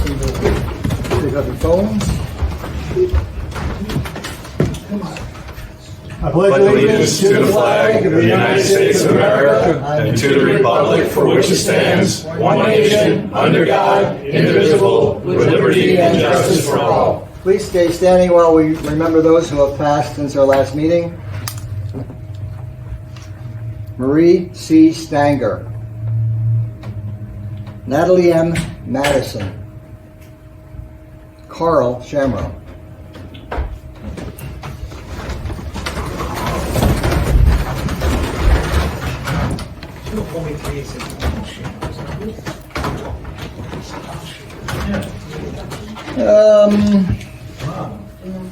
Pick up your phones. Come on. I pledge allegiance to the flag of the United States of America and to the republic for which it stands, one nation, under God, indivisible, with liberty and justice for all. Please stay standing while we remember those who have passed since our last meeting. Marie C. Stanger. Natalie M. Madison. Carl Shamrow.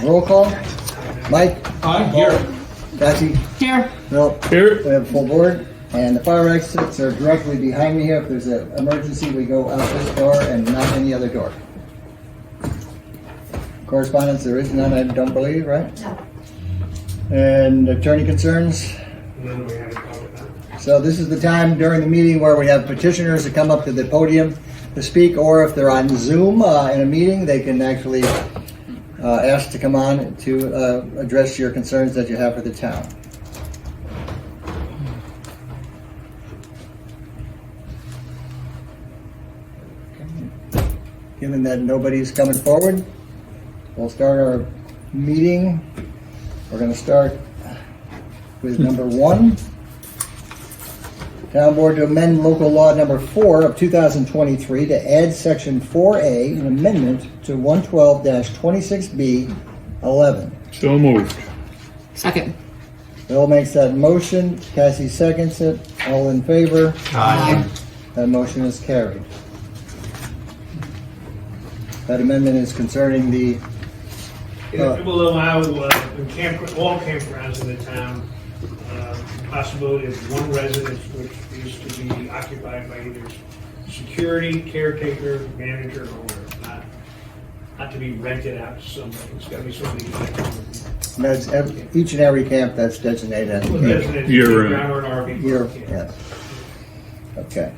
Roll call. Mike? I'm here. Cassie? Here. Bill? Here. We have full board. And the fire exits are directly behind me here. If there's an emergency, we go out this door and not any other door. Correspondence, there is none, I don't believe, right? No. And attorney concerns? None we haven't covered that. So this is the time during the meeting where we have petitioners to come up to the podium to speak, or if they're on Zoom in a meeting, they can actually ask to come on to address your concerns that you have for the town. Given that nobody's coming forward, we'll start our meeting. We're going to start with number 1. Town Board to amend local law number 4 of 2023 to add section 4A, an amendment to 112-26B 11. So moved. Second. Bill makes that motion. Cassie seconds it. All in favor? Aye. That motion is carried. That amendment is concerning the It will allow all campgrounds in the town possibility of one residence which is to be occupied by either security, caretaker, manager, or owner, not to be rented out to somebody. It's got to be somebody that's each and every camp that's designated as a camp. resident, Year campground or an RV. Year, park, yes. Okay.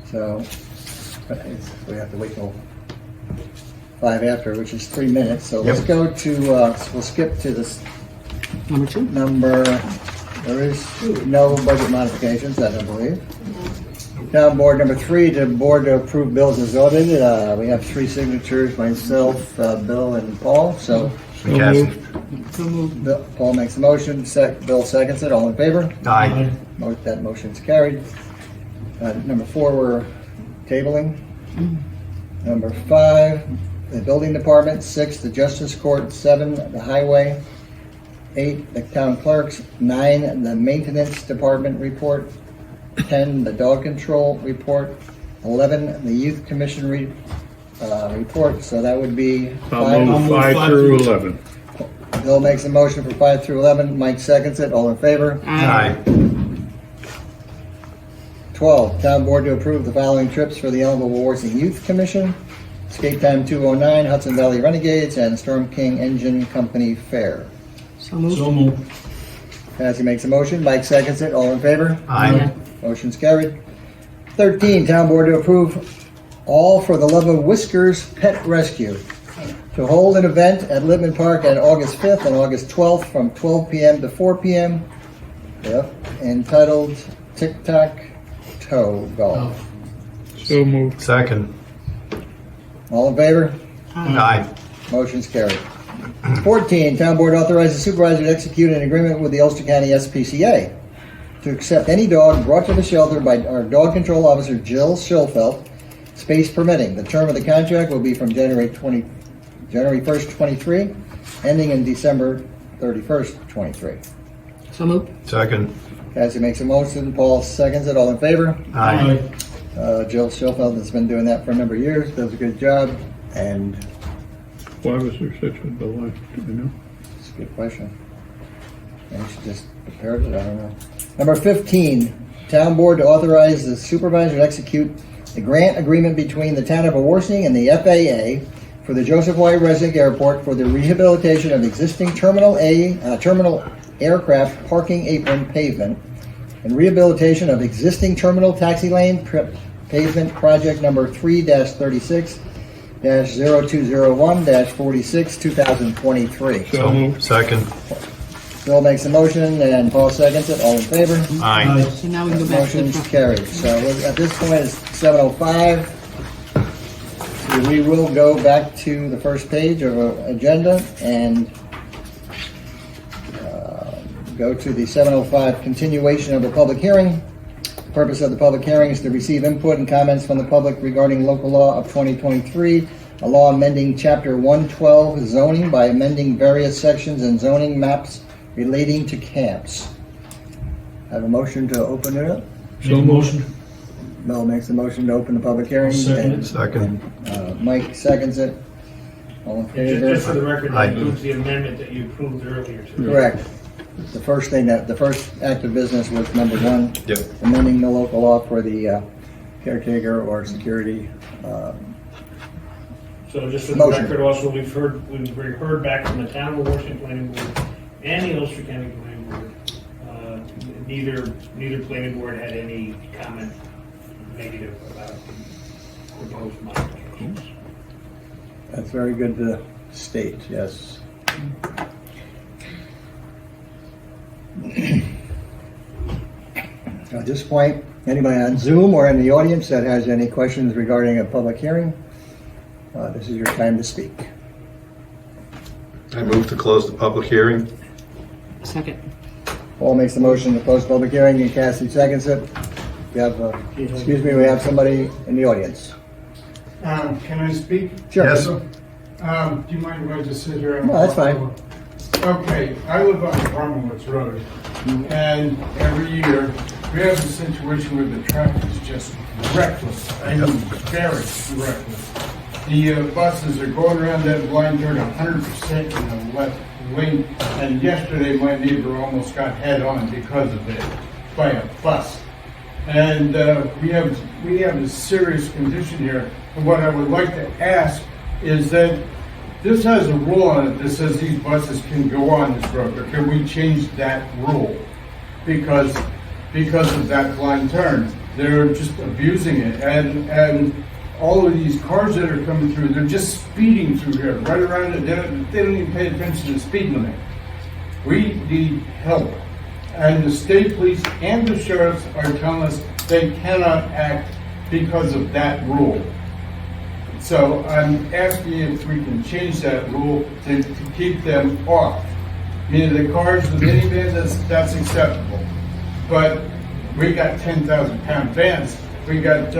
So we have to wait till 5 after, which is 3 minutes. So let's go to, we'll skip to this Number 2. there is no budget modifications, I don't believe. Town Board number 3, the board to approve bills as ordered. We have 3 signatures, myself, Bill, and Paul. So Cassie. Paul makes the motion, Bill seconds it. All in favor? Aye. That motion's carried. Number 4, we're tabling. Number 5, the building department. 6, the justice court. 7, the highway. 8, the town clerks. 9, the maintenance department report. 10, the dog control report. 11, the youth commission report. So that would be I'll move 5 through 11. Bill makes a motion for 5 through 11. Mike seconds it. All in favor? Aye. 12, town board to approve the following trips for the Ellenville Wawarsing Youth Commission. Skate Time 209, Hudson Valley Renegades, and Storm King Engine Company Fair. So moved. So moved. Cassie makes a motion. Mike seconds it. All in favor? Aye. Motion's carried. 13, town board to approve All for the Love of Whiskers Pet Rescue to hold an event at Lippman Park on August 5th and August 12th from 12 p.m. to 4 p.m. Yep. Entitled Tic Tac Toe Golf. So moved. Second. All in favor? Aye. Motion's carried. 14, town board authorizes the supervisor to execute an agreement with the Ulster County SPCA to accept any dog brought to the shelter by our dog control officer, Jill Schilfelt, space permitting. The term of the contract will be from January 1st, 23, ending in December 31st, 23. So moved. Second. Cassie makes a motion, Paul seconds it. All in favor? Aye. Jill Schilfelt has been doing that for a number of years, does a good job, and Why was there such a delay? Do you know? it's a good question. Maybe she just prepared it, I don't know. Number 15, town board to authorize the supervisor to execute the grant agreement between the town of Wawarsing and the FAA for the Joseph White Resnick Airport for the rehabilitation of existing Terminal aircraft parking apron pavement and rehabilitation of existing terminal taxi lane pavement project number 3-36 0201-46, 2023. So moved. Second. Bill makes a motion and Paul seconds it. All in favor? Aye. So now we can go back to the Motion's front. carried. So at this point, it's 7:05. So we will go back to the first page of our agenda and go to the 7:05 continuation of the public hearing. The purpose of the public hearing is to receive input and comments from the public regarding local law of 2023, a law amending Chapter 112 zoning by amending various sections and zoning maps relating to camps. Have a motion to open it up? So moved. Mel makes a motion to open the public hearing. Second. Second. Mike seconds it. All in Just for favor? the record, Aye. that includes the amendment that you approved earlier today. Correct. The first act of business was number 1, Yep. amending the local law for the caretaker or security. So just for the Motion. record also, we've heard back from the town of Wawarsing Planning Board and the Ulster County Planning Board. Neither planning board had any comment negative about the proposed modifications. That's very good to state, yes. At this point, anybody on Zoom or in the audience that has any questions regarding a public hearing, this is your time to speak. I move to close the public hearing. Second. Paul makes the motion to close public hearing and Cassie seconds it. We have, excuse me, we have somebody in the audience. Can I speak? Sure. Yes. Do you mind if I just sit here? No, that's fine. Okay, I live on Farmwoods Road, and every year we have a situation where the traffic is just reckless. I mean, very reckless. The buses are going around that blind turn 100% in the left lane, and yesterday my neighbor almost got head on because of it by a bus. And we have a serious condition here. And what I would like to ask is that this has a rule on it that says these buses can go on this road, or can we change that rule? Because of that blind turn, they're just abusing it, and all of these cars that are coming through, they're just speeding through here, right around it. They don't even pay attention to the speed limit. We need help, and the state police and the sheriffs are telling us they cannot act because of that rule. So I'm asking if we can change that rule to keep them off. Meaning the cars, the minivans, that's acceptable. But we got 10,000-pound vans, we got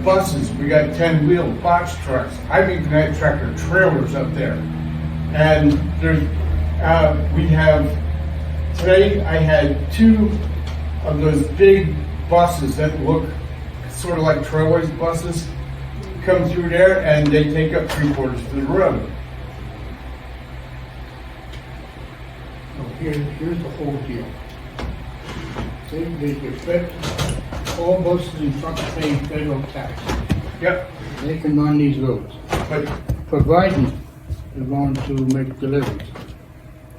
buses, we got 10-wheel box trucks. I've even had tractor trailers up there. And there's, we have, today I had 2 of those big buses that look sort of like trailways buses come through there, and they take up 3/4 of the road. So here's the whole deal. They expect all buses and trucks paying federal tax. Yep, They can run these roads, but providing they're going to make deliveries.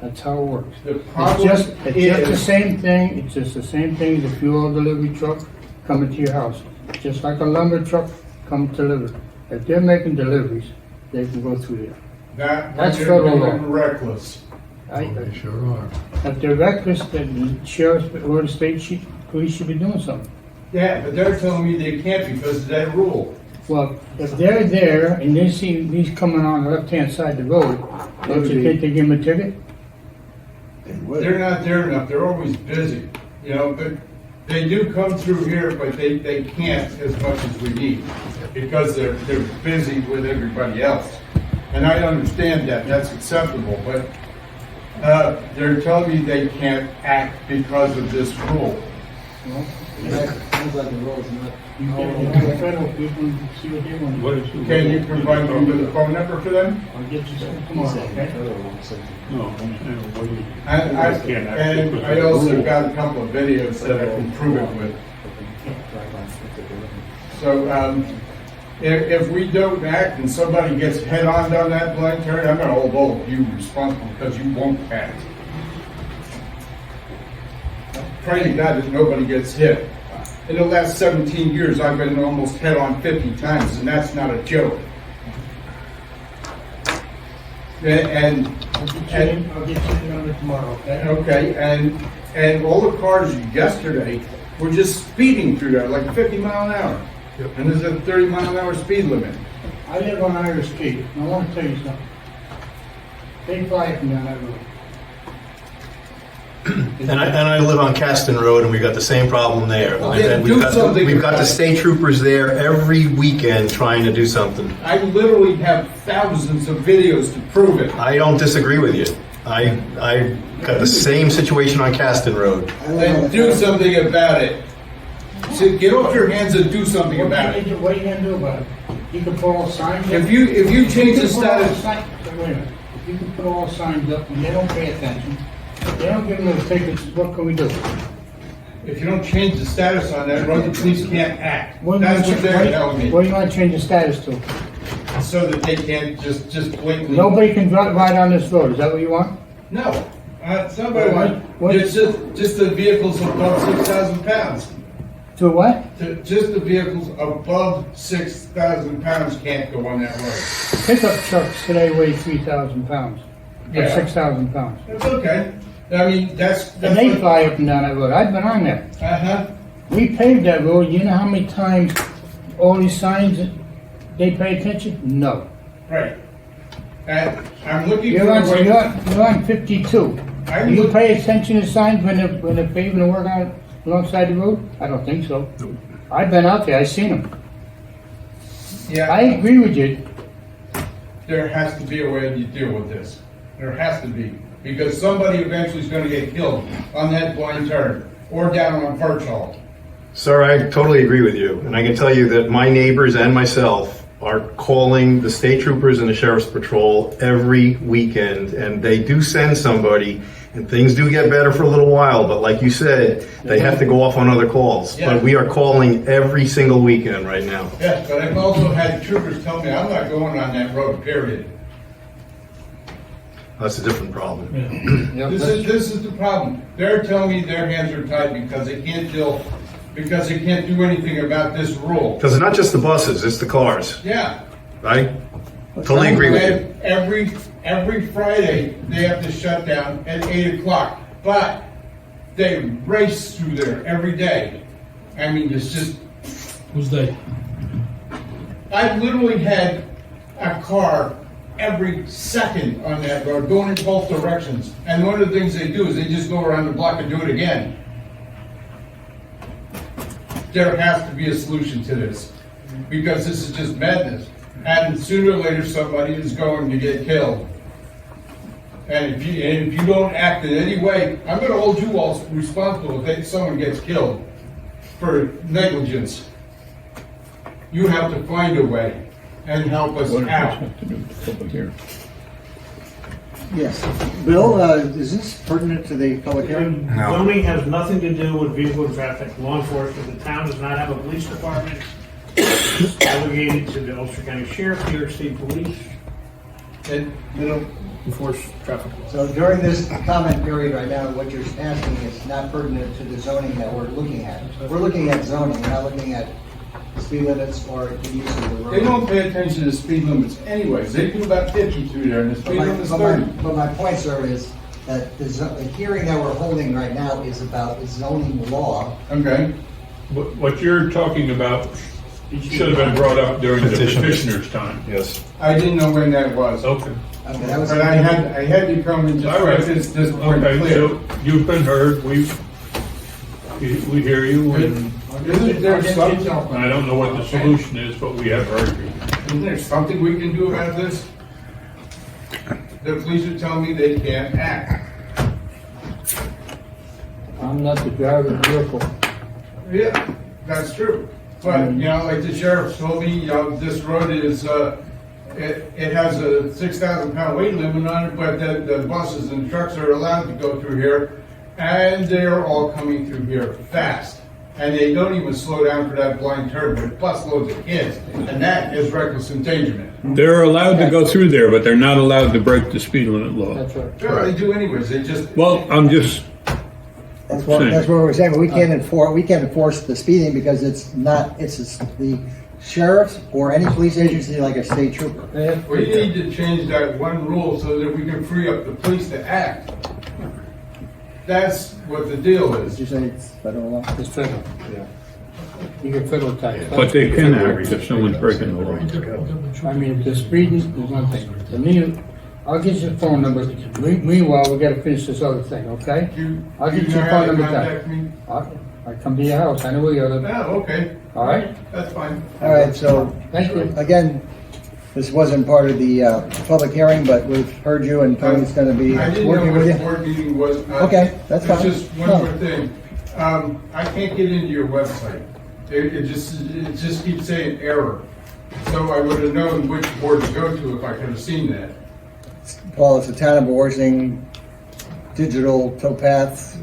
That's how it works. the It's problem just the is, same thing, it's just the same thing as a fuel delivery truck coming to your house. Just like a lumber truck come to deliver. If they're making deliveries, they can go through there. that's federal law. doing reckless. They sure are. If they're reckless, then the sheriff or the state police should be doing something. Yeah, but they're telling me they can't because of that rule. Well, if they're there and they see these coming on the left-hand side of the road, don't you think they give them a ticket? They're not there enough, they're always busy, you know, but they do come through here, but they can't as much as we need because they're busy with everybody else. And I understand that, that's acceptable, but they're telling me they can't act because of this rule. Sounds like the road's not. The federal people see what they want. What is it? Can you provide me with a phone number for them? I'll get you some tomorrow, okay? No, I'm saying, what do you? And I also got a couple of videos that I can prove it with. So, if we don't act and somebody gets head-on down that blind turn, I'm gonna hold all of you responsible because you won't act. Pray to God that nobody gets hit. In the last 17 years, I've been almost head-on 50 times, and that's not a joke. And, I'll get you the number tomorrow, okay? okay, and all the cars yesterday were just speeding through there, like 50 mile an hour. And there's a 30 mile an hour speed limit. I live on Irish Street, and I want to tell you something. They fly up and down that road. And I live on Caston Road, and we've got the same problem there. Well, And then we've do got something we've got about the it. state troopers there every weekend trying to do something. I literally have thousands of videos to prove it. I don't disagree with you. I got the same situation on Caston Road. Then do something about it. So get off your hands and do something about it. What are you gonna do about it? You can put all signs up. If you change the You can put all status, sign- wait a minute. If you can put all signs up and they don't pay attention, they don't give them the tickets, what can we do? if you don't change the status on that road, the police can't act. What do you That's wanna what cha- they're telling me. What do you wanna change the status to? So that they can't just blatantly. Nobody can ride on this road, is that what you want? No, somebody What- it's just the vehicles above 6,000 pounds. To what? Just the vehicles above 6,000 pounds can't go on that road. Pickup trucks today weigh 3,000 pounds, or Yeah. 6,000 pounds. That's okay. I mean, that's And they what- fly up and down that road, I've been on there. Uh-huh. We paved that road, you know how many times all these signs, they pay attention? No. Right. And I'm looking for You're a on, way. you're on 52. I'm Do you look- pay attention to signs when they're paving and working on alongside the road? I don't think so. I've been out there, I've seen them. I Yeah, agree with you. there has to be a way to deal with this. There has to be. Because somebody eventually is gonna get killed on that blind turn or down on Birch Hall. Sir, I totally agree with you. And I can tell you that my neighbors and myself are calling the state troopers and the sheriff's patrol every weekend. And they do send somebody, and things do get better for a little while. But like you said, they have to go off on other calls. Yeah. But we are calling every single weekend right now. Yes, but I've also had troopers tell me, I'm not going on that road, period. That's a different problem. Yep, This is the problem. They're telling me their hands are tied because they can't do anything about this rule. Because it's not just the buses, it's the cars. Yeah. I totally agree with you. And every Friday, they have to shut down at 8 o'clock. But they race through there every day. I mean, it's just, Who's they? I've literally had a car every second on that road, going in both directions. And one of the things they do is they just go around the block and do it again. There has to be a solution to this, because this is just madness. And sooner or later, somebody is going to get killed. And if you don't act in any way, I'm gonna hold you all responsible if someone gets killed for negligence. You have to find a way and help us What does this out. have to do with the public hearing? Yes. Bill, is this pertinent to the public hearing? No. Zoning has nothing to do with vehicle and traffic, law enforcement. The town does not have a police department. It's delegated to the Ulster County Sheriff, New York State Police. And, You know, Enforce traffic. so during this comment period right now, what you're asking is not pertinent to the zoning that we're looking at. We're looking at zoning, we're not looking at speed limits or the use of the road. they don't pay attention to speed limits anyways. They do about 50 through there, and the But speed my, limit is but my- 30. but my point, sir, is that the hearing that we're holding right now is about the zoning law. Okay? What you're talking about should have been brought up during the Petition. petitioner's time. Yes. I didn't know when that was. Okay. Okay, that was. But I had you come and just All right. make this point Okay, clear. so you've been heard, we hear you, and Isn't there something, I don't know what the solution is, but we have heard you. isn't there something we can do about this? The police are telling me they can't act. I'm not the driver of the vehicle. Yeah, that's true. But, you know, like the sheriff told me, you know, this road is, it has a 6,000 pound weight limit on it, but the buses and trucks are allowed to go through here, and they're all coming through here fast. And they don't even slow down for that blind turn with busloads of kids, and that is reckless endangerment. They're allowed to go through there, but they're not allowed to break the speed limit law. That's right. Well, they do anyways, they just. Well, I'm just, That's what we're saying, but we can't enforce the speeding because it's not, the sheriffs or any police agency like a state trooper. They have- We need to change that one rule so that we can free up the police to act. That's what the deal Did is. you say it's federal law? It's federal. You get federal tax. But they can act if someone's breaking the law. I mean, the speeding is one thing. The new, I'll get your phone number. Meanwhile, we gotta finish this other thing, okay? I'll get You your know how phone to number contact back. me? I come to your house. I know where you live. Oh, okay, All right? that's fine. All right, so Thank you. again, this wasn't part of the public hearing, but we've heard you and Tony's going to be I didn't know working what with the you. board meeting was. Okay, that's fine. It's just one No. more thing. I can't get into your website. It just keeps saying error. So I would have known which board to go to if I could have seen that. Paul, it's the town of Wawarsing digital towpath.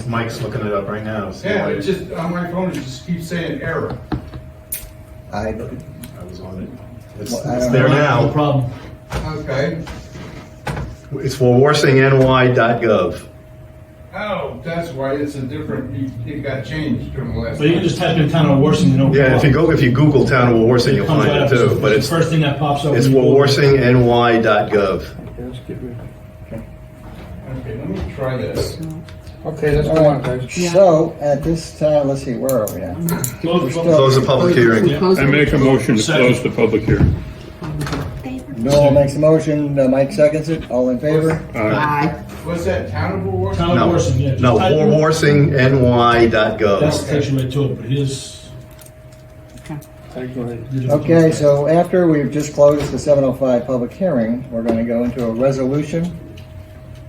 Mike's looking it up right now. See Yeah, why- it just, on my phone, it just keeps saying error. I I was on it. It's, Well, I it's don't there know. now. problem. Okay. It's wawarsingny.gov. Oh, that's why it's a different, it got changed from the last But you can time. just type in town of Wawarsing, no Yeah, if problem. you Google town of Wawarsing, you'll Comes find right it up. too. But the it's first thing that pops up. it's when you Google it. wawarsingny.gov. Okay, let's get rid of it. Okay, let me try this. Okay, let's go on, guys. So at this time, let's see, where are we now? Close- Close the public hearing. I make a motion to close the public hearing. Bill makes a motion, Mike seconds it, all in favor? Aye. What's that, town of Wawarsing? Town of No, Wawarsing, yeah. just no, type in- wawarsingny.gov. That's takes you right to it, but his. Okay, go ahead. Okay, so after we've just closed the 7:05 public hearing, we're going to go into a resolution.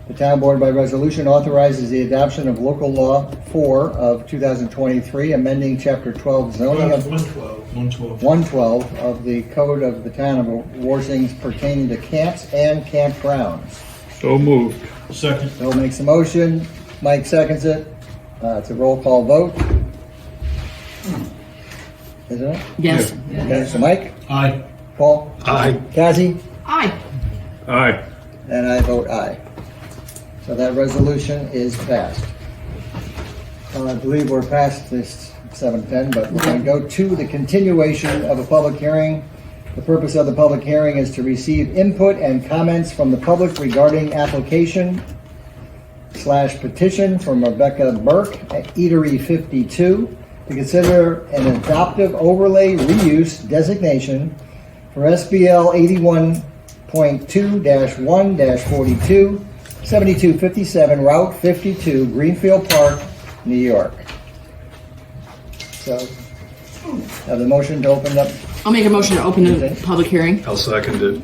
The town board by resolution authorizes the adoption of local law 4 of 2023, amending chapter 12 zoning of 112. 112 of the code of the town of Warsing pertaining to camps and campgrounds. So moved. Second. Bill makes a motion, Mike seconds it. It's a roll call vote. Isn't it? Yes. Okay, so Mike, Aye. Paul, Aye. Cassie, Aye. Aye. and I vote aye. So that resolution is passed. I believe we're past this 7:10, but we're going to go to the continuation of a public hearing. The purpose of the public hearing is to receive input and comments from the public regarding application/petition from Rebecca Burke at Eatery 52 to consider an adoptive overlay reuse designation for SBL 81.2-1-42, 7257 Route 52, Greenfield Park, New York. So, have the motion to open up. I'll make a motion to open the public hearing. I'll second it.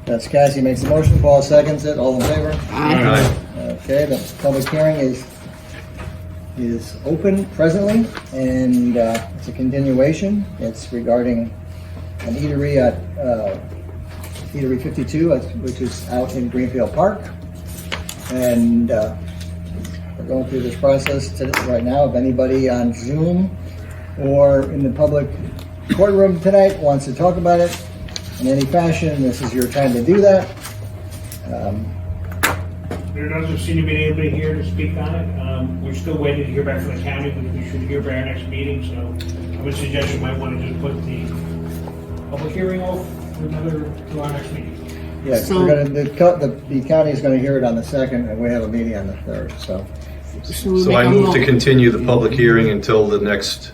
That's Cassie makes the motion, Paul seconds it, all in favor? Aye. Okay, the public hearing is open presently, and it's a continuation. It's regarding an eatery at Eatery 52, which is out in Greenfield Park. And we're going through this process right now. If anybody on Zoom or in the public courtroom tonight wants to talk about it in any fashion, this is your time to do that. There doesn't seem to be anybody here to speak on it. We're still waiting to hear back from the county, but we should hear by our next meeting, so I would suggest you might want to just put the public hearing off to our next meeting. Yeah, So- we're gonna, the county is gonna hear it on the 2nd, and we have a meeting on the 3rd, so. We So make I a move to mo- continue the public hearing until the next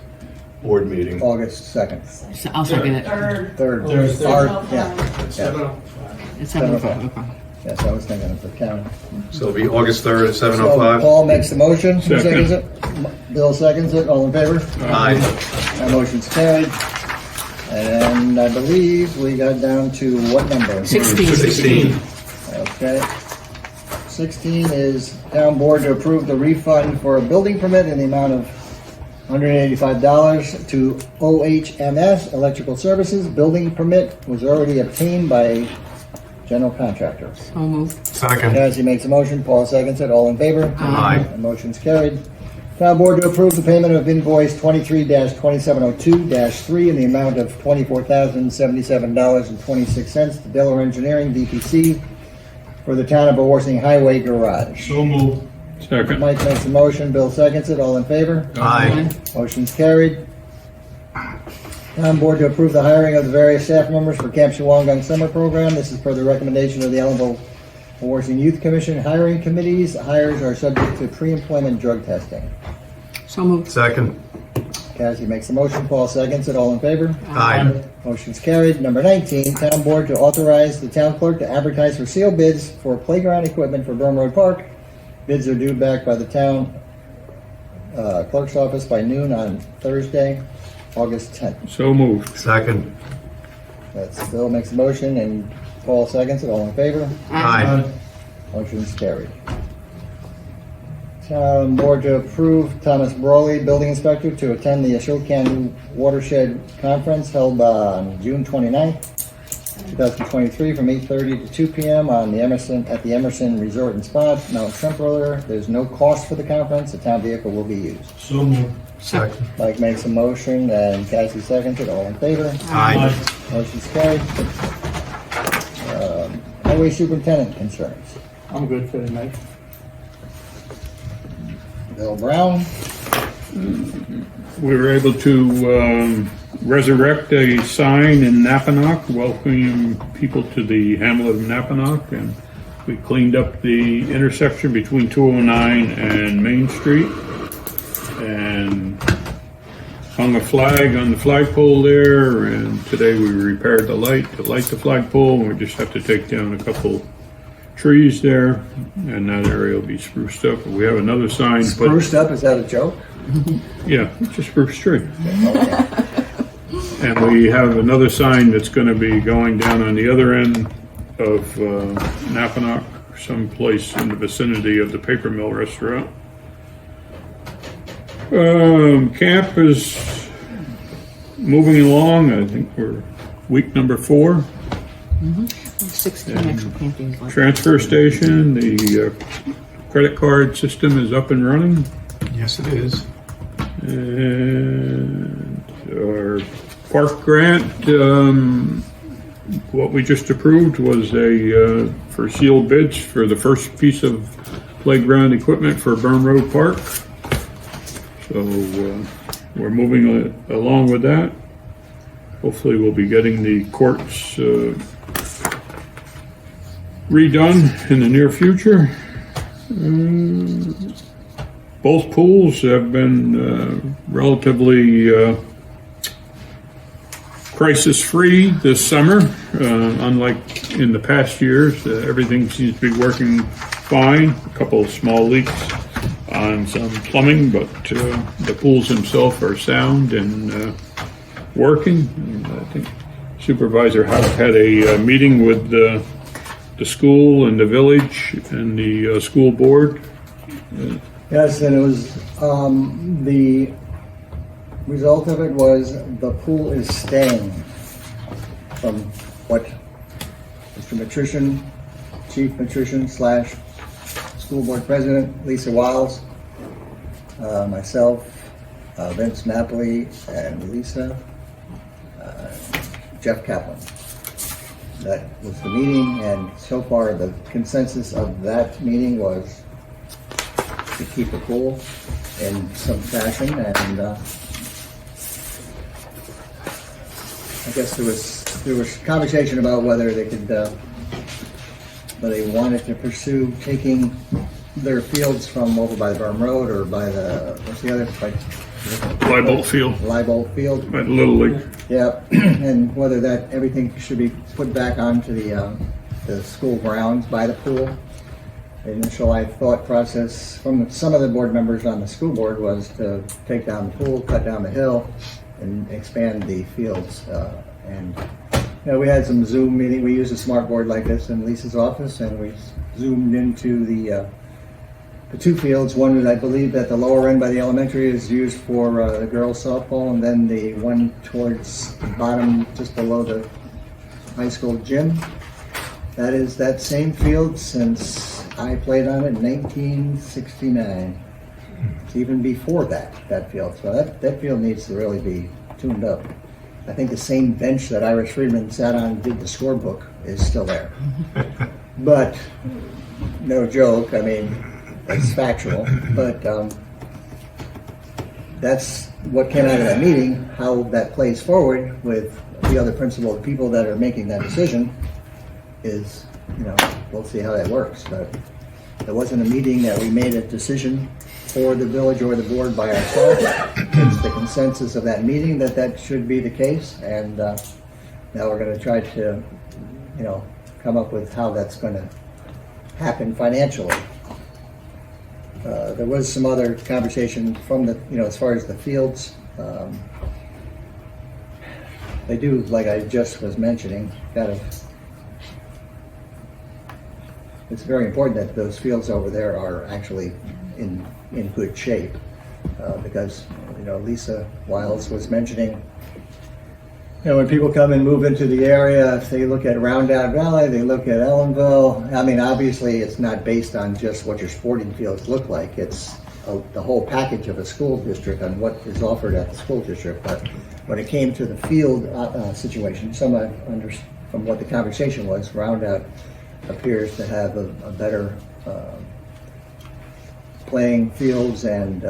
board meeting. August 2nd, So I'll second it. 3rd. Third. Yeah, It's 7:05. Okay. yes, I was thinking of the county. So it'll be August 3rd at So 7:05. Paul makes the motion, who Second. seconds it? Bill seconds it, all in favor? Aye. That motion's carried. And I believe we got down to what number? 16. Okay. 16 is town board to approve the refund for a building permit in the amount of $185 to OHMS Electrical Services. Building permit was already obtained by general contractor. So moved. Second. Cassie makes a motion, Paul seconds it, all in favor? Aye. The motion's carried. Town board to approve the payment of invoice 23-2702-3 in the amount of $24,077.26 to Delaware Engineering, DPC, for the town of Wawarsing Highway Garage. So moved. Second. Mike makes a motion, Bill seconds it, all in favor? Aye. Motion's carried. Town board to approve the hiring of the various staff members for Camp Shawangunk Summer Program. This is per the recommendation of the Ellenville Wawarsing Youth Commission hiring committees. Hires are subject to pre-employment drug testing. So moved. Second. Cassie makes the motion, Paul seconds it, all in favor? Aye. Motion's carried. Number 19, town board to authorize the town clerk to advertise for sealed bids for playground equipment for Burn Road Park. Bids are due back by the town clerk's office by noon on Thursday, August 10th. So moved. Second. That's Phil makes the motion and Paul seconds it, all in favor? Aye. Motion's carried. Town board to approve Thomas Brawley, building inspector, to attend the Ashokan Watershed Conference held on June 29th, 2023, from 8:30 to 2 p.m. on the Emerson Resort and Spa, Mount Trempeller. There's no cost for the conference. The town vehicle will be used. So moved. Second. Mike makes a motion and Cassie seconds it. All in favor? Aye. Motion's carried. Highway superintendent concerns. I'm good for the night. Bill Brown. We were able to resurrect a sign in Napanock welcoming people to the hamlet of Napanock, and we cleaned up the intersection between 209 and Main Street and hung a flag on the flagpole there, and today we repaired the light to light the flagpole, and we just have to take down a couple trees there, and that area will be spruced up. We have another sign put. Spruced up, is that a joke? Yeah, it's a spruce tree. And we have another sign that's going to be going down on the other end of Napanock, someplace in the vicinity of the Paper Mill Restaurant. Camp is moving along. I think we're week number 4. 16 extra paintings. Like Transfer station, the credit card system is up and running. Yes, it is. And our park grant, what we just approved was for sealed bids for the first piece of playground equipment for Burn Road Park. So we're moving along with that. Hopefully we'll be getting the courts redone in the near future. Both pools have been relatively crisis-free this summer. Unlike in the past years, everything seems to be working fine. A couple of small leaks on some plumbing, but the pools themselves are sound and working. And I think Supervisor Howe had a meeting with the school and the village and the school board. Yes, and it was, the result of it was the pool is staying, from what Mr. Matrician, Chief Matrician / School Board President Lisa Wiles, myself, Vince Napoli, and Lisa, Jeff Kaplan. That was the meeting, and so far the consensus of that meeting was to keep the pool in some fashion, and I guess there was conversation about whether they could, whether they wanted to pursue taking their fields from over by the Burn Road or by the, what's the other, like Leibolt Field Leibolt Field. at Little League. Yeah, and whether that, everything should be put back onto the school grounds by the pool. The initial thought process from some of the board members on the school board was to take down the pool, cut down the hill, and expand the fields. And you know, we had some Zoom meeting. We used a smart board like this in Lisa's office, and we zoomed into the 2 fields. One is, I believe, at the lower end by the elementary is used for the girls softball, and then the one towards the bottom, just below the high school gym. That is that same field since I played on it in 1969. It's even before that field. So that field needs to really be tuned up. I think the same bench that Irish Freeman sat on and did the scorebook is still there. But, no joke, I mean, it's factual. But that's what came out of that meeting. How that plays forward with the other principal people that are making that decision is, we'll see how that works. But it wasn't a meeting that we made a decision for the village or the board by ourselves. It's the consensus of that meeting that should be the case, and now we're going to try to, come up with how that's going to happen financially. There was some other conversation from the, as far as the fields. They do, like I just was mentioning, it's very important that those fields over there are actually in good shape, because, Lisa Wiles was mentioning, when people come and move into the area, if they look at Roundout Valley, they look at Ellenville, I mean, obviously it's not based on just what your sporting fields look like, it's the whole package of a school district and what is offered at the school district. But when it came to the field situation, from what the conversation was, Roundout appears to have a better playing fields, and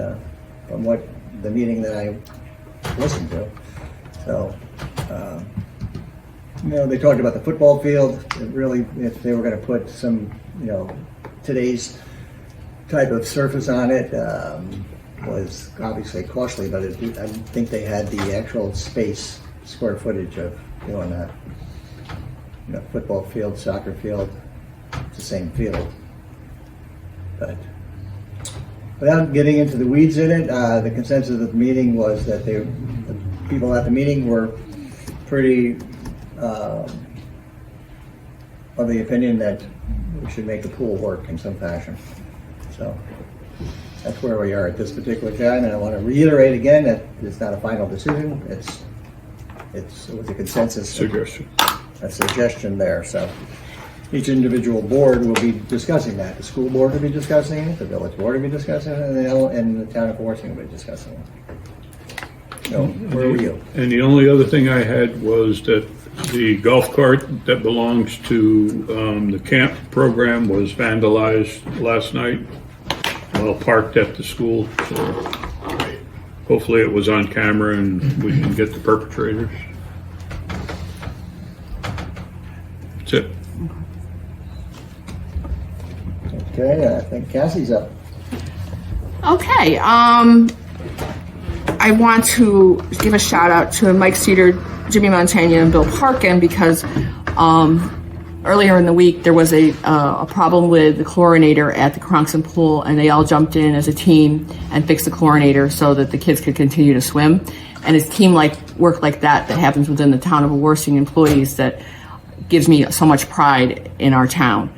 from what the meeting that I listened to. So, they talked about the football field. It really, if they were going to put some, today's type of surface on it, was obviously costly, but I didn't think they had the actual space, square footage of doing that. Football field, soccer field, it's the same field. But without getting into the weeds in it, the consensus of the meeting was that the people at the meeting were pretty of the opinion that we should make the pool work in some fashion. So that's where we are at this particular time, and I want to reiterate again that it's not a final decision. It was a consensus Suggestion. a suggestion there. So each individual board will be discussing that. The school board will be discussing it, the village board will be discussing it, and the town of Wawarsing will be discussing it. So where were you? And the only other thing I had was that the golf cart that belongs to the camp program was vandalized last night while parked at the school. So hopefully it was on camera and we can get the perpetrators. That's it. Okay, I think Cassie's up. Okay, I want to give a shout out to Mike Cedar, Jimmy Montagna, and Bill Parkin, because earlier in the week there was a problem with the chlorinator at the Cronxon pool, and they all jumped in as a team and fixed the chlorinator so that the kids could continue to swim. And it's team work like that happens within the town of Wawarsing employees that gives me so much pride in our town.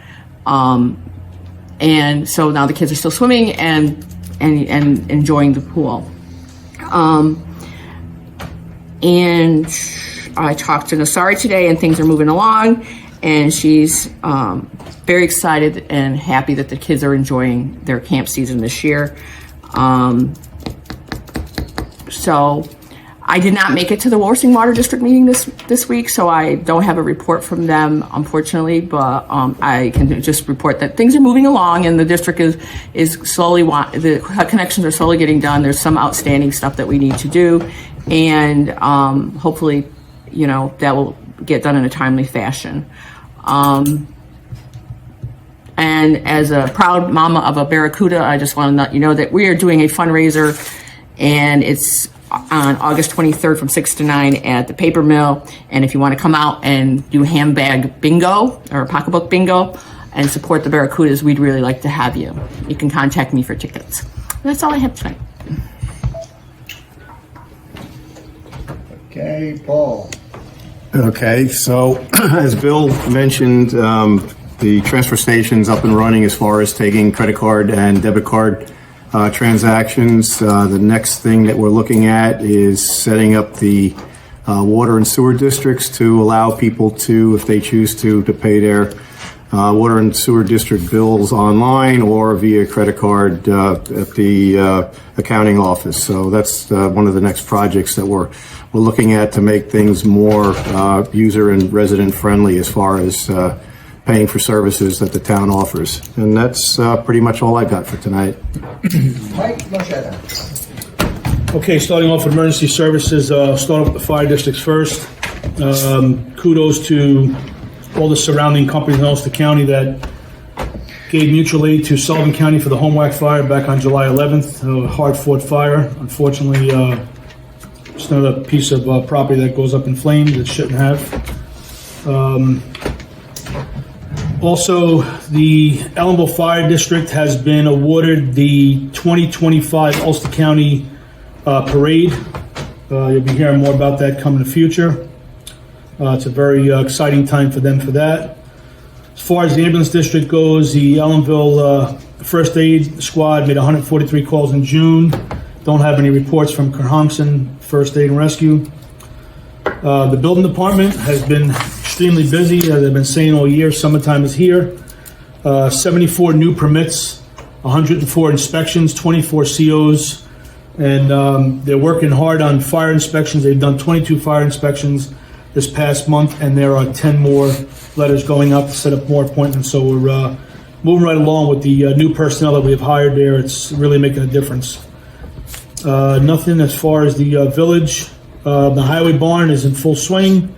And so now the kids are still swimming and enjoying the pool. And I talked to Nasari today, and things are moving along, and she's very excited and happy that the kids are enjoying their camp season this year. So I did not make it to the Wawarsing Water District meeting this week, so I don't have a report from them, unfortunately, but I can just report that things are moving along, and the district is slowly, the connections are slowly getting done. There's some outstanding stuff that we need to do, and hopefully, that will get done in a timely fashion. And as a proud mama of a Barracuda, I just want to let you know that we are doing a fundraiser, and it's on August 23rd from 6 to 9 at the paper mill. And if you want to come out and do handbag bingo or pocketbook bingo and support the Barracudas, we'd really like to have you. You can contact me for tickets. And that's all I have tonight. Okay, Paul. Okay, so as Bill mentioned, the transfer station's up and running as far as taking credit card and debit card transactions. The next thing that we're looking at is setting up the water and sewer districts to allow people to, if they choose to pay their water and sewer district bills online or via credit card at the accounting office. So that's one of the next projects that we're looking at to make things more user and resident friendly as far as paying for services that the town offers. And that's pretty much all I got for tonight. Mike Moschetta. Okay, starting off with emergency services, start off with the fire districts first. Kudos to all the surrounding companies in Ulster County that gave mutual aid to Sullivan County for the Homewack fire back on July 11th, a hard-fought fire. Unfortunately, it's another piece of property that goes up in flames it shouldn't have. Also, the Ellenville Fire District has been awarded the 2025 Ulster County Parade. You'll be hearing more about that coming in the future. It's a very exciting time for them for that. As far as the ambulance district goes, the Ellenville First Aid Squad made 143 calls in June. Don't have any reports from Kerhonkson First Aid and Rescue. The building department has been extremely busy, as I've been saying all year. Summertime is here. 74 new permits, 104 inspections, 24 COs, and they're working hard on fire inspections. They've done 22 fire inspections this past month, and there are 10 more letters going up to set up more appointments. So we're moving right along with the new personnel that we have hired there. It's really making a difference. Nothing as far as the village. The highway barn is in full swing.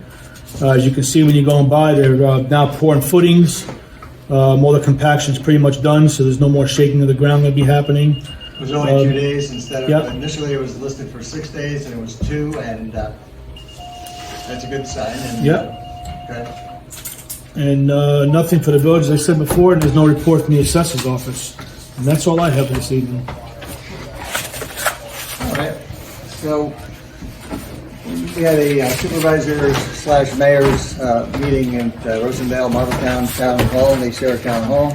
As you can see when you're going by, they're now pouring footings. All the compaction's pretty much done, so there's no more shaking of the ground going to be happening. It was only 2 days instead of, Yep. initially it was listed for 6 days and it was 2, and that's a good sign. And, Yep. Okay. And nothing for the village, as I said before, and there's no report from the assessor's office. And that's all I have this evening. All right. So we had a supervisors/mayors meeting at Rosendale, Marbletown Town Hall, and they share Town Hall,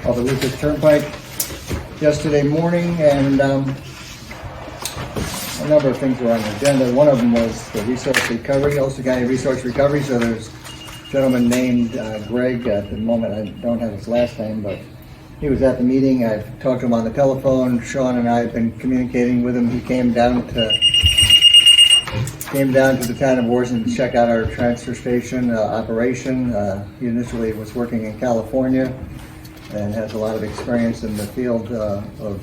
off the Lucas Turnpike yesterday morning, and a number of things were on the agenda. One of them was the resource recovery, Ulster County resource recovery. So there's a gentleman named Greg. At the moment, I don't have his last name, but he was at the meeting. I've talked to him on the telephone. Sean and I have been communicating with him. He came down to the town of Wawarsing to check out our transfer station operation. He initially was working in California and has a lot of experience in the field of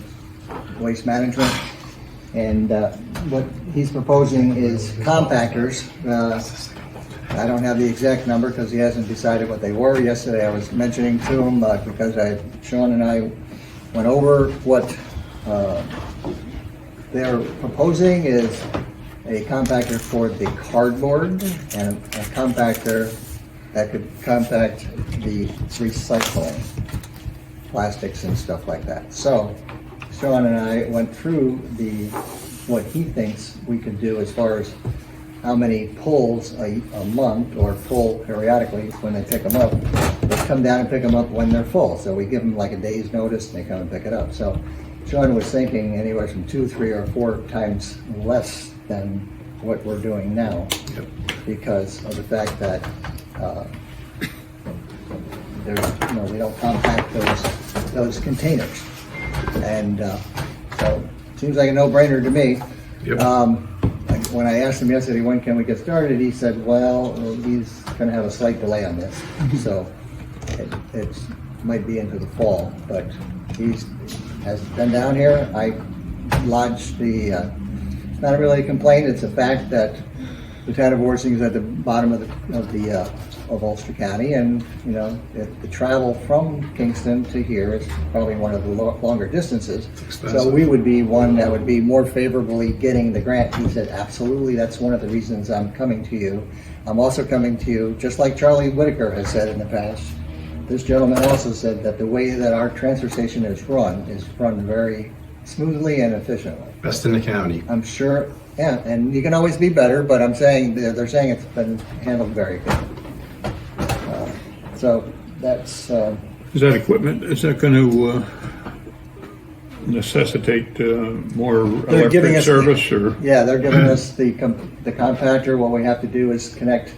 waste management. And what he's proposing is compactors. I don't have the exact number because he hasn't decided what they were. Yesterday I was mentioning to him because Sean and I went over what they're proposing is a compactor for the cardboard and a compactor that could compact the recycling, plastics and stuff like that. So Sean and I went through what he thinks we could do as far as how many pulls a month or pull periodically when they pick them up. They come down and pick them up when they're full. So we give them like a day's notice and they come and pick it up. So Sean was thinking anywhere from 2, 3, or 4 times less than what we're doing now, because of the fact that we don't compact those containers, and so it seems like a no-brainer to me. Yep. When I asked him yesterday when can we get started, he said, well, he's going to have a slight delay on this, so it might be into the fall, but he has been down here. I lodged the it's not really a complaint. It's a fact that the town of Wawarsing is at the bottom of Ulster County, and the travel from Kingston to here is probably one of the longer distances. So we would be one that would be more favorably getting the grant. He said, absolutely. That's one of the reasons I'm coming to you. I'm also coming to you, just like Charlie Whitaker has said in the past. This gentleman also said that the way that our transfer station is run very smoothly and efficiently. Best in the county. I'm sure, yeah, and you can always be better, but I'm saying, they're saying it's been handled very good. So that's... Is that equipment, is that going to necessitate more giving electric us service or? Yeah, they're giving us the compactor. What we have to do is connect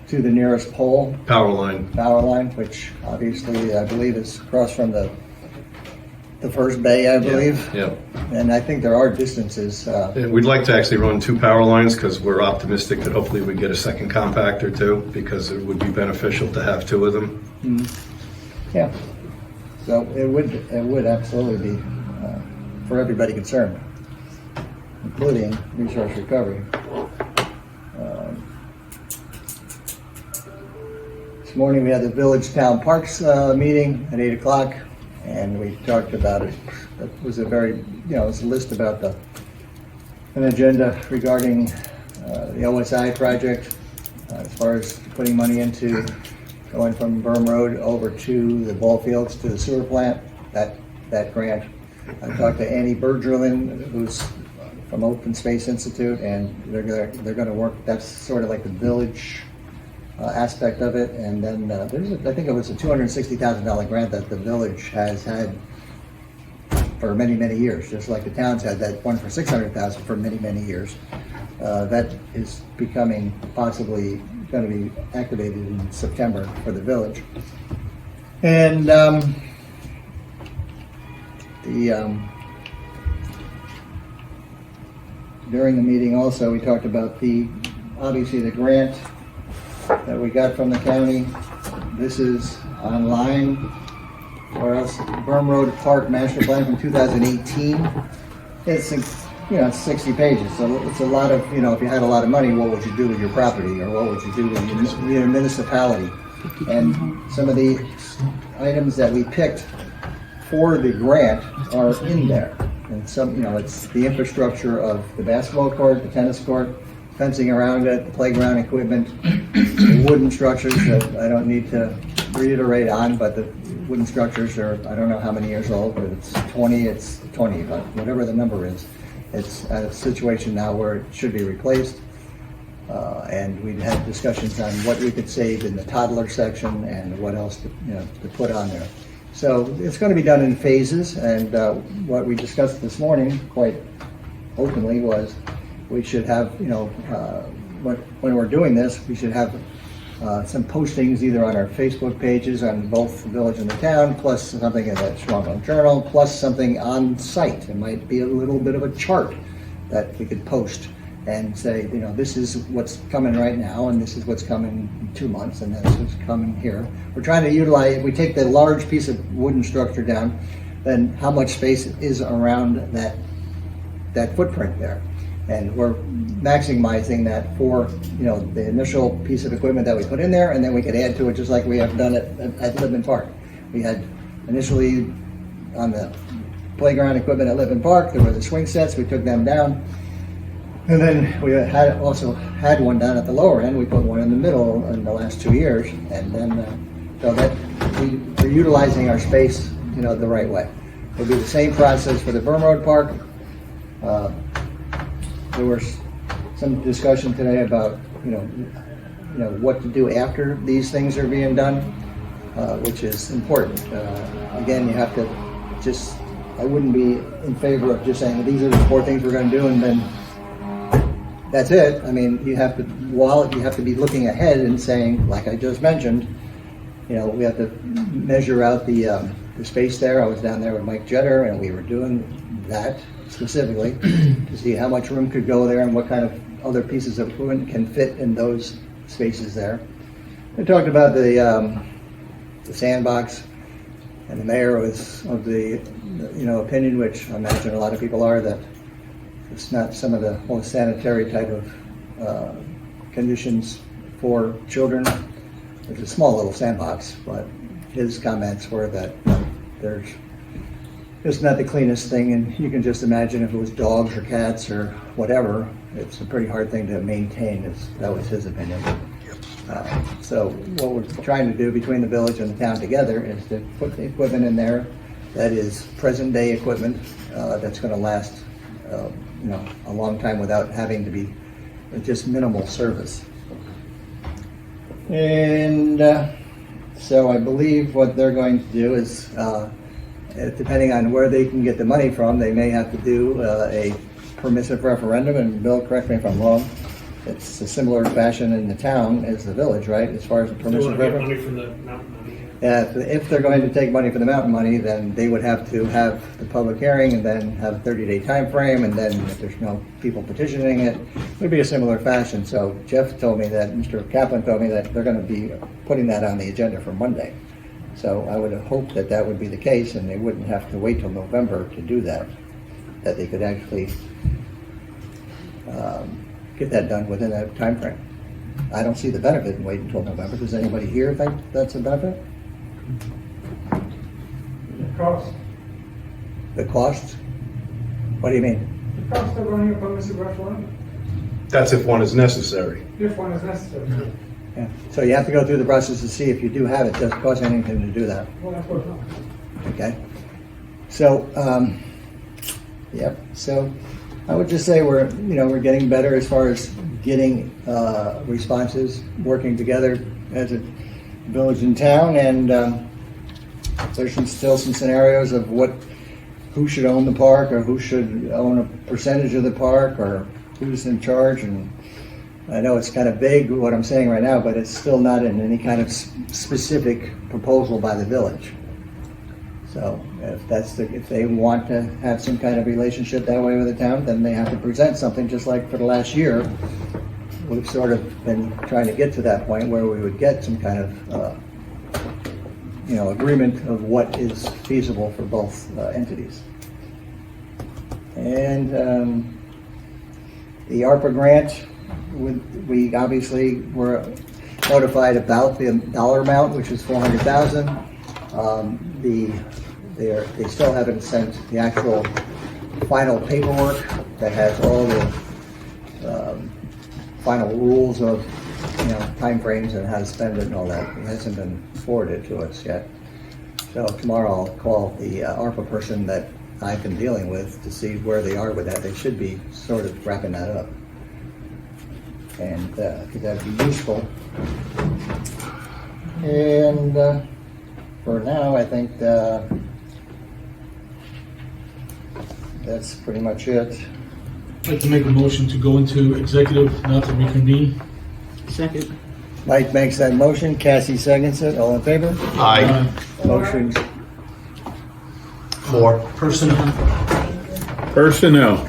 to the nearest pole, Power line. which obviously I believe is across from the first bay, I believe. Yeah. And I think there are distances. And we'd like to actually run 2 power lines because we're optimistic that hopefully we get a second compactor too, because it would be beneficial to have 2 of them. Yeah. So it would absolutely be for everybody concerned. including resource recovery. This morning we had the Village Town Parks meeting at 8 o'clock, and we talked about it. It was a very, it was a list about an agenda regarding the OSI project, as far as putting money into going from Berm Road over to the ball fields to the sewer plant, that grant. I talked to Annie Bergerlin, who's from Open Space Institute, and they're gonna work, that's sort of like the village aspect of it. And then I think it was a $260,000 grant that the village has had for many, many years, just like the town's had that one for $600,000 for many, many years. That is becoming possibly going to be activated in September for the village. And during the meeting also, we talked about obviously the grant that we got from the county. This is online, or else Berm Road Park Master Plan from 2018. It's, it's 60 pages, so it's a lot of, if you had a lot of money, what would you do with your property, or what would you do with your municipality? And some of the items that we picked for the grant are in there. And some, it's the infrastructure of the basketball court, the tennis court, fencing around it, the playground equipment, the wooden structures that I don't need to reiterate on, but the wooden structures are, I don't know how many years old, but it's 20, but whatever the number is, it's at a situation now where it should be replaced. And we'd had discussions on what we could save in the toddler section and what else to put on there. So it's going to be done in phases, and what we discussed this morning quite openly was we should have, when we're doing this, we should have some postings either on our Facebook pages on both the village and the town, plus something in the Stronghold Journal, plus something on site. It might be a little bit of a chart that we could post and say, this is what's coming right now, and this is what's coming in 2 months, and that's what's coming here. We're trying to utilize, we take the large piece of wooden structure down, then how much space is around that footprint there. And we're maximizing that for, the initial piece of equipment that we put in there, and then we could add to it just like we have done at Libman Park. We had initially on the playground equipment at Libman Park, there were the swing sets, we took them down. And then we also had one down at the lower end. We put one in the middle in the last 2 years, and then so that we're utilizing our space, the right way. It'll be the same process for the Berm Road Park. There was some discussion today about what to do after these things are being done, which is important. Again, you have to I wouldn't be in favor of just saying these are the 4 things we're going to do and then that's it. I mean, you have to be looking ahead and saying, like I just mentioned, we have to measure out the space there. I was down there with Mike Jetter, and we were doing that specifically to see how much room could go there and what kind of other pieces of equipment can fit in those spaces there. We talked about the sandbox, and the mayor was of the opinion, which I imagine a lot of people are, that it's not some of the most sanitary type of conditions for children. It's a small little sandbox, but his comments were that it's not the cleanest thing, and you can just imagine if it was dogs or cats or whatever, it's a pretty hard thing to maintain. That was his opinion. So what we're trying to do between the village and the town together is to put the equipment in there that is present day equipment that's going to last a long time without having to be just minimal service. And so I believe what they're going to do is, depending on where they can get the money from, they may have to do a permissive referendum. And Bill, correct me if I'm wrong, it's a similar fashion in the town as the village, right? As far as the permissive referendum. Money from the mountain money. If they're going to take money from the mountain money, then they would have to have the public hearing and then have a 30-day time frame, and then if there's no people petitioning it, it would be a similar fashion. So Jeff told me that, Mr. Kaplan told me that they're going to be putting that on the agenda for Monday. So I would hope that that would be the case, and they wouldn't have to wait till November to do that, that they could actually get that done within that time frame. I don't see the benefit in waiting until November. Does anybody here think that's a benefit? Cost. The cost? What do you mean? The cost of running a permissive referendum, That's if one is necessary. if one is necessary. Yeah. So you have to go through the process to see if you do have it. Does it cost anything to do that? Well, of course not. Okay. So, yep. So I would just say we're getting better as far as getting responses, working together as a village and town, and there's still some scenarios of who should own the park, or who should own a percentage of the park, or who's in charge. And I know it's kind of vague what I'm saying right now, but it's still not in any kind of specific proposal by the village. So if they want to have some kind of relationship that way with the town, then they have to present something, just like for the last year. We've sort of been trying to get to that point where we would get some kind of, agreement of what is feasible for both entities. And the ARPA grant, we obviously were notified about the dollar amount, which is $400,000. They still haven't sent the actual final paperwork that has all the final rules of timeframes and how to spend it and all that. It hasn't been forwarded to us yet. So tomorrow I'll call the ARPA person that I've been dealing with to see where they are with that. They should be sort of wrapping that up. And I think that'd be useful. And for now, I think that's pretty much it. I'd like to make a motion to go into executive, not to reconvene. Second. Mike makes that motion, Cassie seconds it, all in favor? Aye. Motion, For. Personnel. Personnel.